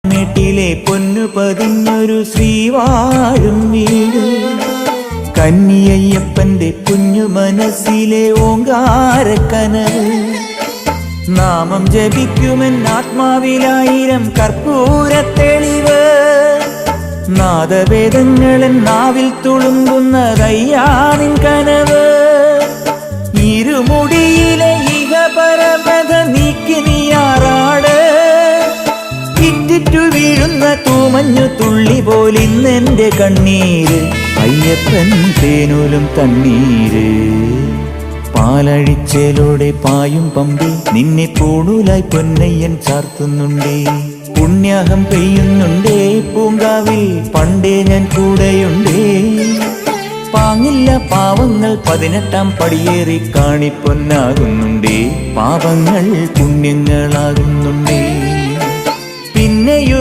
മേട്ടിലെ പൊന്നു പതിഞ്ഞൊരു ശ്രീവാഴും വീട്, കന്നിയയ്യപ്പന്റെ കുഞ്ഞു മനസ്സിലെ ഓങ്കാരക്കനവ്. നാമം ജപിക്കുമെൻ ആത്മാവിലായിരം കർപ്പൂര തെളിവ്, നാദവേദങ്ങളൻ നാവിൽ തുളുമ്പുന്നതയ്യാനിൻ കനവ്. ഇരുമുടിയിലെ ഇഹപരപഥ നീക്കി നീയാറാട്, ഇറ്റിറ്റു വീഴുന്ന തൂമഞ്ഞു തുള്ളി പോലിന്നെന്റെ കണ്ണീര്. അയ്യപ്പൻ തേനൂലും തണ്ണീര്, പാലഴിച്ചേലോടെ പായും പമ്പി നിന്നെ പൂണൂലായി പൊന്നയ്യൻ ചാർത്തുന്നുണ്ടേ. പുണ്യാഹം പെയ്യുന്നുണ്ടേ പൂങ്കാവിൽ പണ്ടേ ഞാൻ കൂടെയുണ്ടേ. പാങ്ങില്ല പാവങ്ങൾ 18-ാം പടിയേറി കാണിപ്പൊന്നാകുന്നുണ്ടേ, പാപങ്ങൾ പുണ്യങ്ങളാകുന്നുണ്ടേ.